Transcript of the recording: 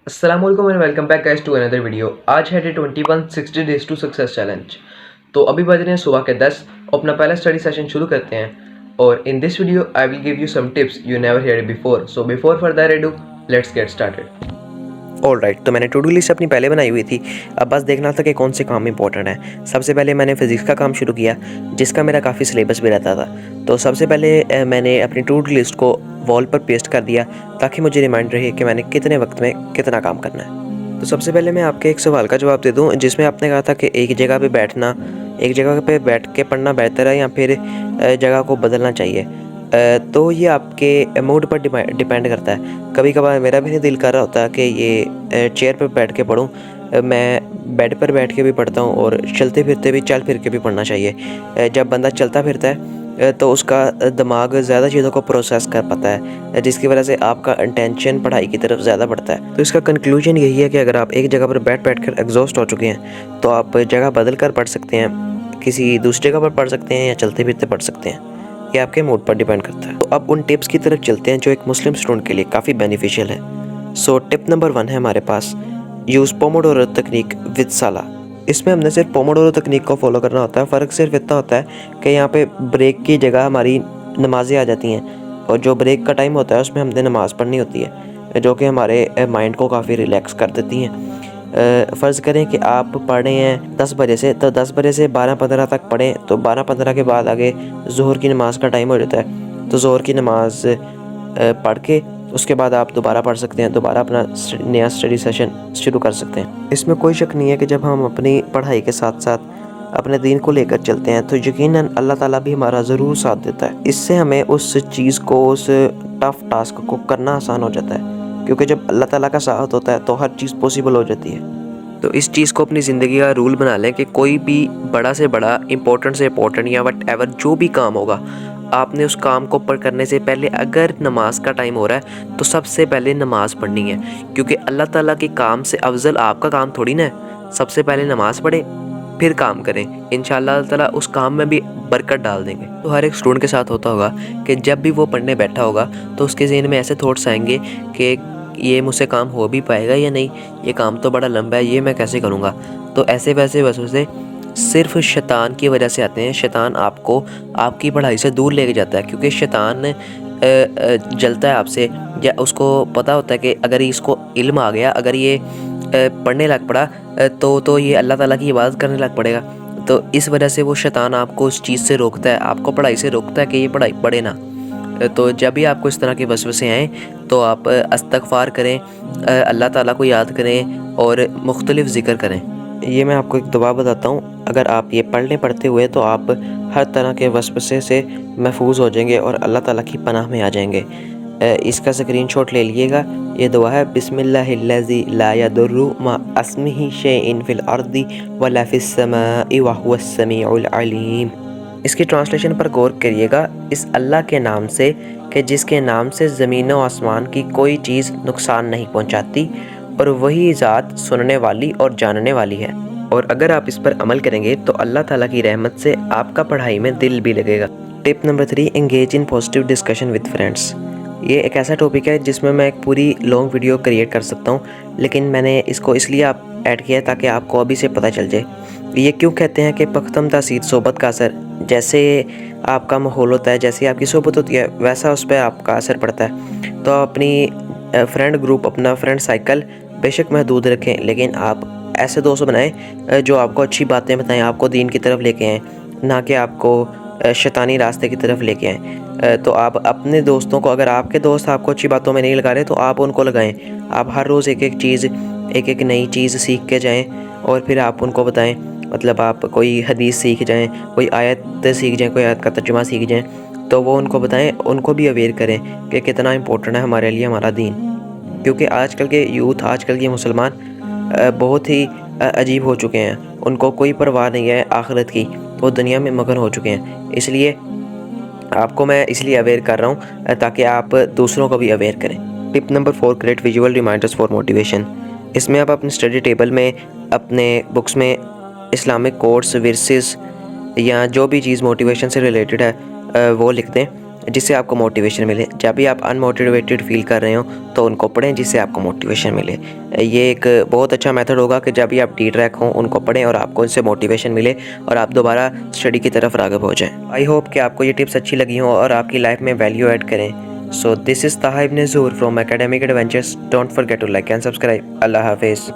अस्सलाम वालेकुम and welcome back guys to another video. आज है day 21 60 days to success challenge. तो अभी बज रहे हैं सुबह के 10। अपना पहला स्टडी सेशन शुरू करते हैं और in this video I will give you some tips you never heard before. So before further ado let's get started. Alright, तो मैंने टू डू लिस्ट अपनी पहले बनाई हुई थी। अब बस देखना था कि कौन से काम इंपॉर्टेंट है। सबसे पहले मैंने फिज़िक्स का काम शुरू किया, जिसका मेरा काफ़ी सिलेबस भी रहता था। तो सबसे पहले मैंने अपनी टू डू लिस्ट को वॉल पर पेस्ट कर दिया ताकि मुझे रिमाइंड रहे कि मैंने कितने वक्त में कितना काम करना है। तो सबसे पहले मैं आपके एक सवाल का जवाब दे दूँ, जिसमें आपने कहा था कि एक जगह पे बैठना, एक जगह पे बैठ के पढ़ना बेहतर है या फिर जगह को बदलना चाहिए। तो ये आपके मूड पर डिपेंड करता है। कभी कभार मेरा भी नहीं दिल कर रहा होता कि ये चेयर पर बैठ के पढूं। मैं बेड पर बैठ के भी पढ़ता हूँ और चलते फिरते भी चल फिर के भी पढ़ना चाहिए। जब बंदा चलता फिरता है तो उसका दिमाग ज़्यादा चीज़ों को प्रोसेस कर पाता है, जिसकी वजह से आपका अटेंशन पढ़ाई की तरफ ज़्यादा बढ़ता है। तो इसका कंक्लूजन यही है कि अगर आप एक जगह पर बैठ कर एग्जॉस्ट हो चुके हैं तो आप जगह बदल कर पढ़ सकते हैं, किसी दूसरी जगह पर पढ़ सकते हैं या चलते फिरते पढ़ सकते हैं। ये आपके मूड पर डिपेंड करता है। तो अब उन टिप्स की तरफ चलते हैं जो एक मुस्लिम स्टूडेंट के लिए काफ़ी बेनिफिशियल है। सो टिप नंबर 1 है हमारे पास, यूज़ पोमोडोरो तकनीक विद साला। इसमें हमने सिर्फ पोमोडोरो तकनीक को फॉलो करना होता है। फ़र्क सिर्फ इतना होता है कि यहाँ पे ब्रेक की जगह हमारी नमाज़ें आ जाती हैं और जो ब्रेक का टाइम होता है उसमें हमने नमाज़ पढ़नी होती है, जो कि हमारे माइंड को काफ़ी रिलैक्स कर देती हैं। फ़र्ज़ करें कि आप पढ़ रहे हैं 10 बजे से, तो 10 बजे से 12:15 तक पढ़ें, तो 12:15 के बाद आगे ज़ोहर की नमाज़ का टाइम हो जाता है। तो ज़ोहर की नमाज़ पढ़ के उसके बाद आप दोबारा पढ़ सकते हैं, दोबारा अपना नया स्टडी सेशन शुरू कर सकते हैं। इसमें कोई शक नहीं है कि जब हम अपनी पढ़ाई के साथ साथ अपने दीन को लेकर चलते हैं तो यकीनन अल्लाह ताला भी हमारा ज़रूर साथ देता है। इससे हमें उस चीज़ को, उस टफ़ टास्क को करना आसान हो जाता है, क्योंकि जब अल्लाह ताला का साथ होता है तो हर चीज़ पॉसिबल हो जाती है। तो इस चीज़ को अपनी ज़िंदगी का रूल बना लें कि कोई भी बड़ा से बड़ा, इंपॉर्टेंट से इंपॉर्टेंट या वट एवर जो भी काम होगा, आपने उस काम को करने से पहले अगर नमाज का टाइम हो रहा है तो सबसे पहले नमाज़ पढ़नी है, क्योंकि अल्लाह ताला के काम से अफजल आपका काम थोड़ी ना है। सबसे पहले नमाज़ पढ़ें फिर काम करें, इंशाअल्लाह अल्लाह ताला उस काम में भी बरकत डाल देंगे। तो हर एक स्टूडेंट के साथ होता होगा कि जब भी वो पढ़ने बैठा होगा तो उसके ज़हन में ऐसे थॉट्स आएंगे कि ये मुझसे काम हो भी पाएगा या नहीं, ये काम तो बड़ा लंबा है, ये मैं कैसे करूँगा। तो ऐसे वैसे वसवसे सिर्फ शैतान की वजह से आते हैं। शैतान आपको आपकी पढ़ाई से दूर लेके जाता है, क्योंकि शैतान जलता है आपसे, या उसको पता होता है कि अगर इसको इल्म आ गया, अगर ये पढ़ने लग पड़ा तो ये अल्लाह ताला की इबादत करने लग पड़ेगा। तो इस वजह से वो शैतान आपको उस चीज़ से रोकता है, आपको पढ़ाई से रोकता है कि ये पढ़ाई पढ़े ना। तो जब भी आपको इस तरह के वसवसे आएँ तो आप इस्तग़फ़ार करें, अल्लाह ताला को याद करें और मुख्तलिफ़ ज़िक्र करें। ये मैं आपको एक दुआ बताता हूँ, अगर आप ये पढ़ते हुए तो आप हर तरह के वसवसे से महफूज हो जाएंगे और अल्लाह ताला की पनाह में आ जाएंगे। इसका स्क्रीनशॉट ले लीजिएगा। ये दुआ है, बिस्मिल्लाहिल्लज़ी ला यदुर्रु मा अस्मिही शैइन फिल अर्दी वला फिस समाई व हुवस समीउल अलीम। इसकी ट्रांसलेशन पर गौर करिएगा। इस अल्लाह के नाम से कि जिसके नाम से ज़मीन व आसमान की कोई चीज़ नुकसान नहीं पहुंचाती, और वही ज़ात सुनने वाली और जानने वाली है। और अगर आप इस पर अमल करेंगे तो अल्लाह ताला की रहमत से आपका पढ़ाई में दिल भी लगेगा। Tip number 3, engage in positive discussion with friends. ये एक ऐसा टॉपिक है जिसमें मैं एक पूरी लॉन्ग वीडियो क्रिएट कर सकता हूँ, लेकिन मैंने इसको इसलिए आप ऐड किया है ताकि आपको अभी से पता चल जाए। ये क्यों कहते हैं कि पख्तम तासीर सोबत का असर, जैसे आपका माहौल होता है, जैसे आपकी सोबत होती है, वैसा उस पर आपका असर पड़ता है। तो अपनी फ्रेंड ग्रुप, अपना फ्रेंड साइकिल बेशक महदूद रखें, लेकिन आप ऐसे दोस्त बनाएं जो आपको अच्छी बातें बताएं, आपको दीन की तरफ लेके आएँ, ना कि आपको शैतानी रास्ते की तरफ लेके आएँ। तो आप अपने दोस्तों को, अगर आपके दोस्त आपको अच्छी बातों में नहीं लगा रहे तो आप उनको लगाएं। आप हर रोज़ एक एक नई चीज़ सीख के जाएं और फिर आप उनको बताएं। मतलब आप कोई हदीस सीख जाएं, कोई आयत सीख जाएं, कोई आयत का तर्जुमा सीख जाएं, तो वो उनको बताएं, उनको भी अवेयर करें कि कितना इंपॉर्टेंट है हमारे लिए हमारा दीन। क्योंकि आजकल के यूथ, आजकल के मुसलमान बहुत ही अजीब हो चुके हैं। उनको कोई परवाह नहीं है आखिरत की, वो दुनिया में मगन हो चुके हैं। इसलिए आपको मैं इसलिए अवेयर कर रहा हूँ ताकि आप दूसरों को भी अवेयर करें। Tip number 4, create visual reminders for motivation. इसमें आप अपने स्टडी टेबल में, अपने बुक्स में इस्लामिक कोट्स, वर्सेस या जो भी चीज़ मोटिवेशन से रिलेटेड है वो लिख दें। جس سے آپ کو موٹیویشن ملے. جب بھی آپ انموٹیویٹڈ فیل کر رہے ہوں تو ان کو پڑھیں جس سے آپ کو موٹیویشن ملے. یہ ایک بہت اچھا میتھڈ ہوگا کہ جب بھی آپ ڈی ٹریک ہوں ان کو پڑھیں اور آپ کو ان سے موٹیویشن ملے اور آپ دوبارہ اسٹڈی کی طرف راغب ہو جائیں. آئی ہوپ کہ آپ کو یہ ٹپس اچھی لگی ہوں اور آپ کی لائف میں ویلیو ایڈ کریں. So this is Taha Ibn Zoor from Academic Adventures. Don't forget to like and subscribe. Allah Hafiz.